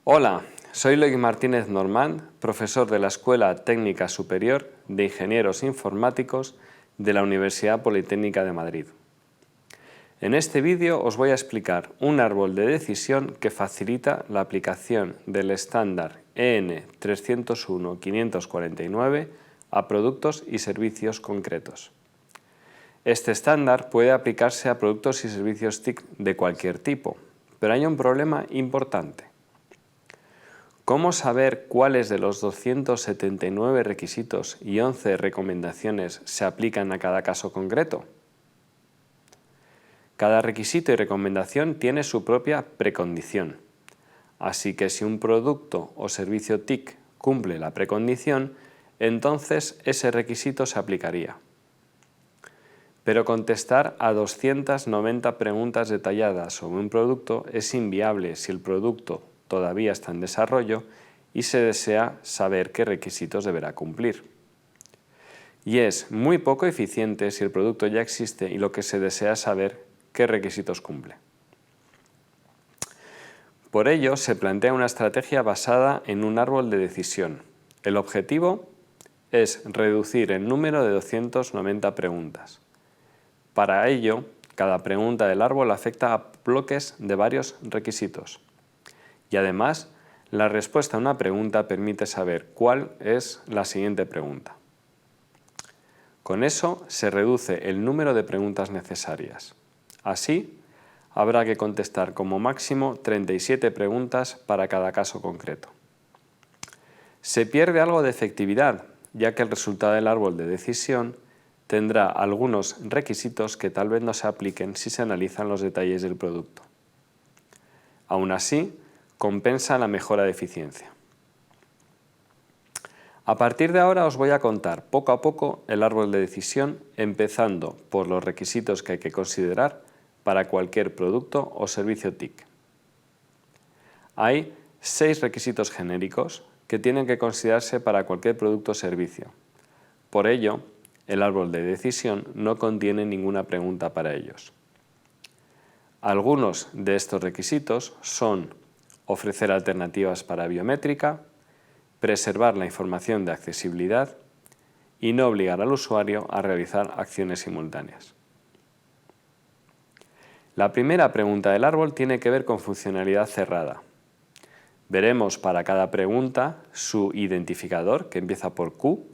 Hola, soy Loic Martínez Normand, profesor de la Escuela Técnica Superior de Ingenieros Informáticos de la Universidad Politécnica de Madrid. En este vídeo os voy a explicar un árbol de decisión que facilita la aplicación del estándar EN 301-549 a productos y servicios concretos. Este estándar puede aplicarse a productos y servicios TIC de cualquier tipo, pero hay un problema importante. ¿Cómo saber cuáles de los 279 requisitos y 11 recomendaciones se aplican a cada caso concreto? Cada requisito y recomendación tiene su propia precondición. Así que si un producto o servicio TIC cumple la precondición, entonces ese requisito se aplicaría. Pero contestar a 290 preguntas detalladas sobre un producto es inviable si el producto todavía está en desarrollo y se desea saber qué requisitos deberá cumplir. Y es muy poco eficiente si el producto ya existe y lo que se desea es saber qué requisitos cumple. Por ello, se plantea una estrategia basada en un árbol de decisión. El objetivo es reducir el número de 290 preguntas. Para ello, cada pregunta del árbol afecta a bloques de varios requisitos. Y además, la respuesta a una pregunta permite saber cuál es la siguiente pregunta. Con eso se reduce el número de preguntas necesarias. Así, habrá que contestar como máximo 37 preguntas para cada caso concreto. Se pierde algo de efectividad, ya que el resultado del árbol de decisión tendrá algunos requisitos que tal vez no se apliquen si se analizan los detalles del producto. Aún así, compensa la mejora de eficiencia. A partir de ahora os voy a contar poco a poco el árbol de decisión, empezando por los requisitos que hay que considerar para cualquier producto o servicio TIC. Hay 6 requisitos genéricos que tienen que considerarse para cualquier producto o servicio. Por ello, el árbol de decisión no contiene ninguna pregunta para ellos. Algunos de estos requisitos son ofrecer alternativas para biométrica, preservar la información de accesibilidad y no obligar al usuario a realizar acciones simultáneas. La primera pregunta del árbol tiene que ver con funcionalidad cerrada. Veremos para cada pregunta su identificador, que empieza por Q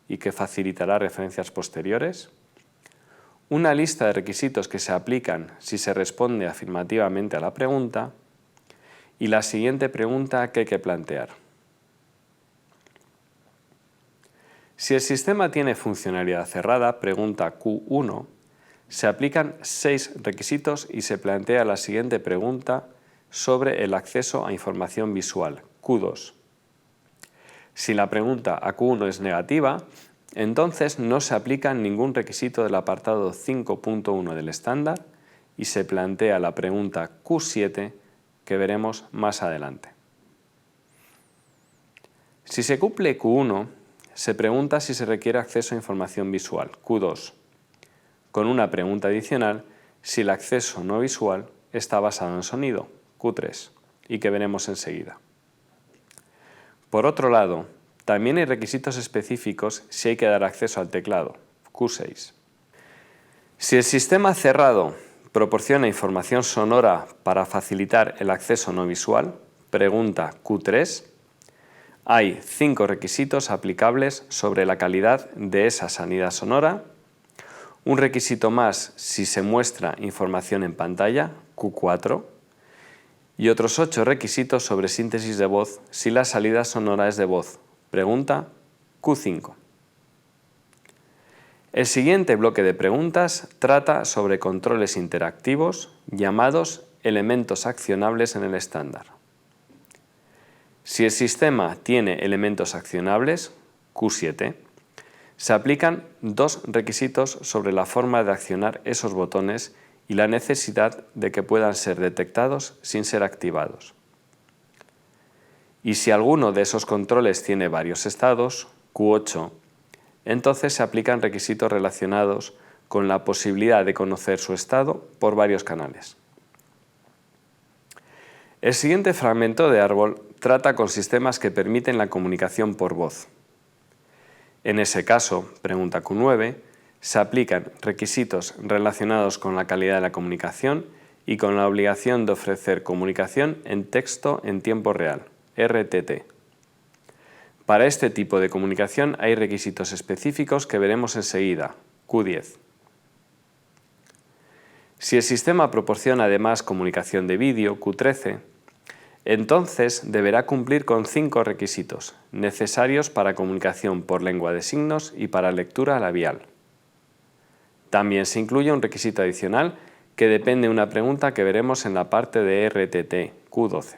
y que facilitará referencias posteriores, una lista de requisitos que se aplican si se responde afirmativamente a la pregunta y la siguiente pregunta que hay que plantear. Si el sistema tiene funcionalidad cerrada, pregunta Q1, se aplican 6 requisitos y se plantea la siguiente pregunta sobre el acceso a información visual, Q2. Si la pregunta a Q1 es negativa, entonces no se aplica ningún requisito del apartado 5.1 del estándar y se plantea la pregunta Q7 que veremos más adelante. Si se cumple Q1, se pregunta si se requiere acceso a información visual, Q2, con una pregunta adicional si el acceso no visual está basado en sonido, Q3, y que veremos enseguida. Por otro lado, también hay requisitos específicos si hay que dar acceso al teclado, Q6. Si el sistema cerrado proporciona información sonora para facilitar el acceso no visual, pregunta Q3, hay 5 requisitos aplicables sobre la calidad de esa sanidad sonora, un requisito más si se muestra información en pantalla, Q4, y otros 8 requisitos sobre síntesis de voz si la salida sonora es de voz, pregunta Q5. El siguiente bloque de preguntas trata sobre controles interactivos llamados elementos accionables en el estándar. Si el sistema tiene elementos accionables, Q7, se aplican 2 requisitos sobre la forma de accionar esos botones y la necesidad de que puedan ser detectados sin ser activados. Y si alguno de esos controles tiene varios estados, Q8, entonces se aplican requisitos relacionados con la posibilidad de conocer su estado por varios canales. El siguiente fragmento de árbol trata con sistemas que permiten la comunicación por voz. En ese caso, pregunta Q9, se aplican requisitos relacionados con la calidad de la comunicación y con la obligación de ofrecer comunicación en texto en tiempo real, RTT. Para este tipo de comunicación hay requisitos específicos que veremos enseguida, Q10. Si el sistema proporciona además comunicación de vídeo, Q13, entonces deberá cumplir con 5 requisitos necesarios para comunicación por lengua de signos y para lectura labial. También se incluye un requisito adicional que depende de una pregunta que veremos en la parte de RTT, Q12.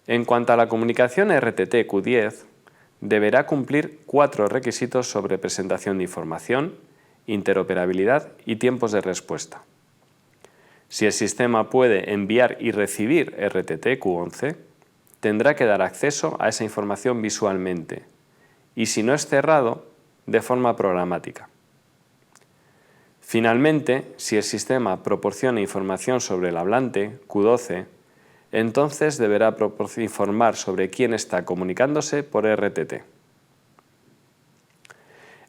En cuanto a la comunicación RTT Q10, deberá cumplir 4 requisitos sobre presentación de información, interoperabilidad y tiempos de respuesta. Si el sistema puede enviar y recibir RTT Q11, tendrá que dar acceso a esa información visualmente y, si no es cerrado, de forma programática. Finalmente, si el sistema proporciona información sobre el hablante, Q12, entonces deberá informar sobre quién está comunicándose por RTT.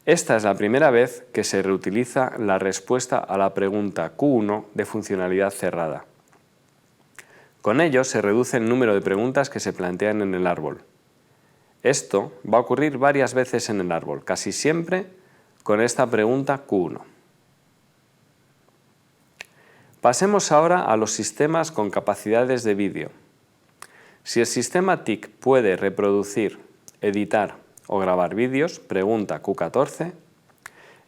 Esta es la primera vez que se reutiliza la respuesta a la pregunta Q1 de funcionalidad cerrada. Con ello se reduce el número de preguntas que se plantean en el árbol. Esto va a ocurrir varias veces en el árbol, casi siempre con esta pregunta Q1. Pasemos ahora a los sistemas con capacidades de vídeo. Si el sistema TIC puede reproducir, editar o grabar vídeos, pregunta Q14,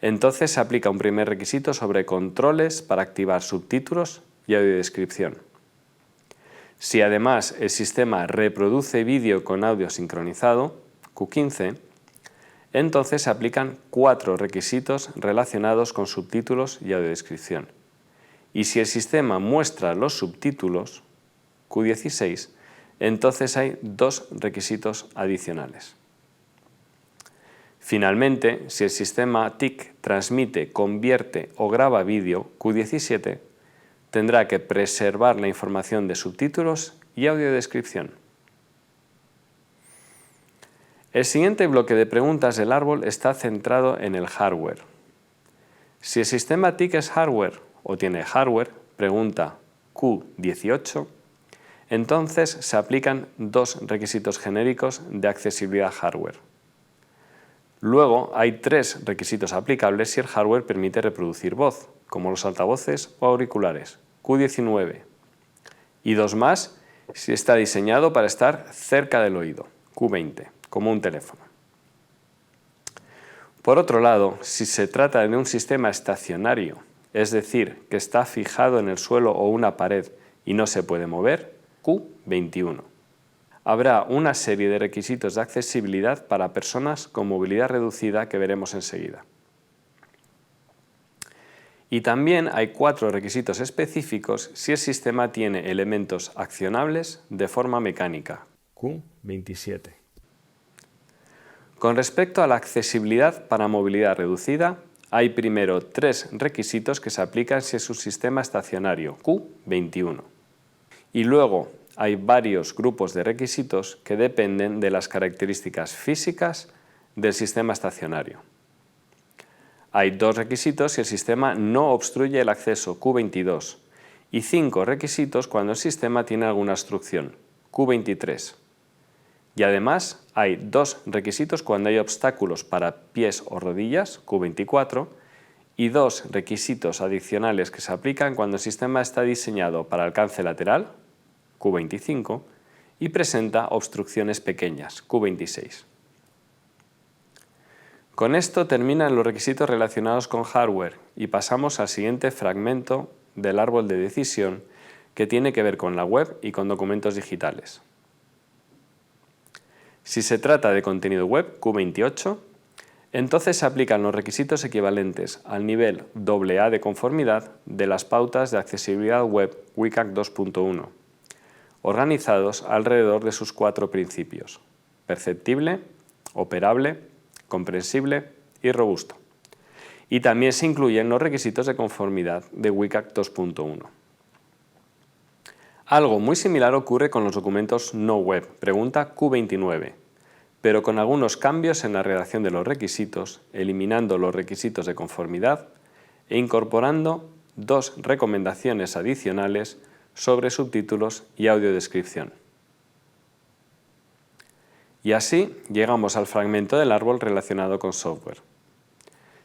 entonces se aplica un primer requisito sobre controles para activar subtítulos y audiodescripción. Si además el sistema reproduce vídeo con audio sincronizado, Q15, entonces se aplican 4 requisitos relacionados con subtítulos y audiodescripción. Y si el sistema muestra los subtítulos, Q16, entonces hay 2 requisitos adicionales. Finalmente, si el sistema TIC transmite, convierte o graba vídeo, Q17, tendrá que preservar la información de subtítulos y audiodescripción. El siguiente bloque de preguntas del árbol está centrado en el hardware. Si el sistema TIC es hardware o tiene hardware, pregunta Q18, entonces se aplican 2 requisitos genéricos de accesibilidad hardware. Luego hay 3 requisitos aplicables si el hardware permite reproducir voz, como los altavoces o auriculares, Q19, y 2 más si está diseñado para estar cerca del oído, Q20, como un teléfono. Por otro lado, si se trata de un sistema estacionario, es decir, que está fijado en el suelo o una pared y no se puede mover, Q21. Habrá una serie de requisitos de accesibilidad para personas con movilidad reducida que veremos enseguida. Y también hay 4 requisitos específicos si el sistema tiene elementos accionables de forma mecánica, Q27. Con respecto a la accesibilidad para movilidad reducida, hay primero 3 requisitos que se aplican si es un sistema estacionario, Q21. Y luego hay varios grupos de requisitos que dependen de las características físicas del sistema estacionario. Hay 2 requisitos si el sistema no obstruye el acceso, Q22, y 5 requisitos cuando el sistema tiene alguna obstrucción, Q23. Y además hay 2 requisitos cuando hay obstáculos para pies o rodillas, Q24, y 2 requisitos adicionales que se aplican cuando el sistema está diseñado para alcance lateral, Q25, y presenta obstrucciones pequeñas, Q26. Con esto terminan los requisitos relacionados con hardware y pasamos al siguiente fragmento del árbol de decisión que tiene que ver con la web y con documentos digitales. Si se trata de contenido web, Q28, entonces se aplican los requisitos equivalentes al nivel AA de conformidad de las pautas de accesibilidad web WCAG 2.1, organizados alrededor de sus 4 principios: perceptible, operable, comprensible y robusto. Y también se incluyen los requisitos de conformidad de WCAG 2.1. Algo muy similar ocurre con los documentos no web, pregunta Q29, pero con algunos cambios en la redacción de los requisitos, eliminando los requisitos de conformidad e incorporando 2 recomendaciones adicionales sobre subtítulos y audiodescripción. Y así llegamos al fragmento del árbol relacionado con software.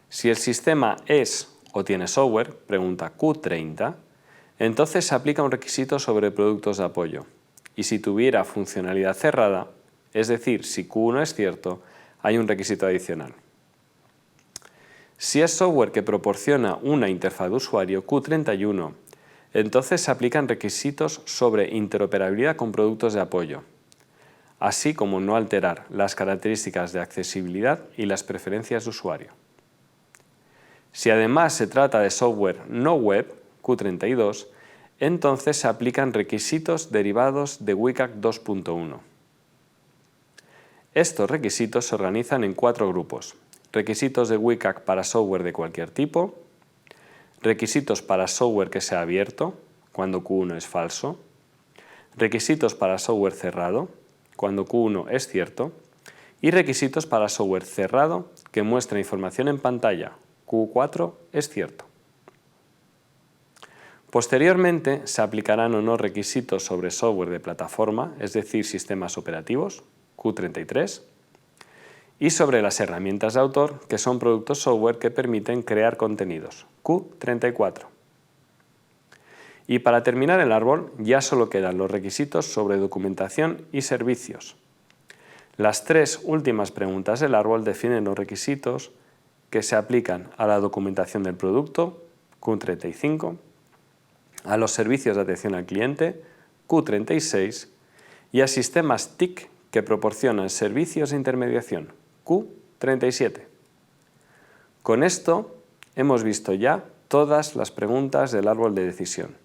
Si el sistema es o tiene software, pregunta Q30, entonces se aplica un requisito sobre productos de apoyo. Y si tuviera funcionalidad cerrada, es decir, si Q1 es cierto, hay un requisito adicional. Si es software que proporciona una interfaz de usuario, Q31, entonces se aplican requisitos sobre interoperabilidad con productos de apoyo, así como no alterar las características de accesibilidad y las preferencias de usuario. Si además se trata de software no web, Q32, entonces se aplican requisitos derivados de WCAG 2.1. Estos requisitos se organizan en 4 grupos: requisitos de WCAG para software de cualquier tipo, requisitos para software que sea abierto, cuando Q1 es falso, requisitos para software cerrado, cuando Q1 es cierto, y requisitos para software cerrado que muestra información en pantalla, Q4 es cierto. Posteriormente se aplicarán o no requisitos sobre software de plataforma, es decir, sistemas operativos, Q33, y sobre las herramientas de autor, que son productos software que permiten crear contenidos, Q34. Y para terminar el árbol ya solo quedan los requisitos sobre documentación y servicios. Las 3 últimas preguntas del árbol definen los requisitos que se aplican a la documentación del producto, Q35, a los servicios de atención al cliente, Q36, y a sistemas TIC que proporcionan servicios de intermediación, Q37. Con esto hemos visto ya todas las preguntas del árbol de decisión.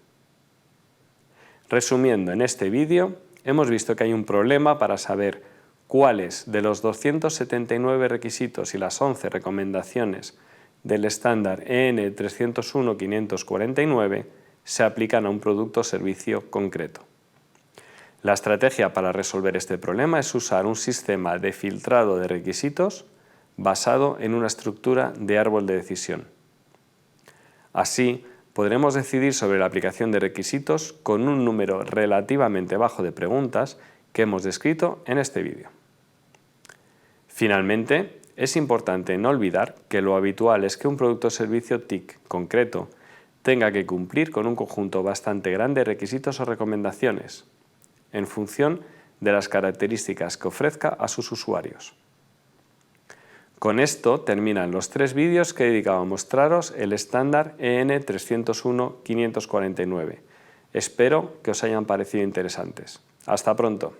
Resumiendo, en este vídeo hemos visto que hay un problema para saber cuáles de los 279 requisitos y las 11 recomendaciones del estándar EN 301-549 se aplican a un producto o servicio concreto. La estrategia para resolver este problema es usar un sistema de filtrado de requisitos basado en una estructura de árbol de decisión. Así, podremos decidir sobre la aplicación de requisitos con un número relativamente bajo de preguntas que hemos descrito en este vídeo. Finalmente, es importante no olvidar que lo habitual es que un producto o servicio TIC concreto tenga que cumplir con un conjunto bastante grande de requisitos o recomendaciones, en función de las características que ofrezca a sus usuarios. Con esto terminan los 3 vídeos que he dedicado a mostraros el estándar EN 301-549. Espero que os hayan parecido interesantes. Hasta pronto.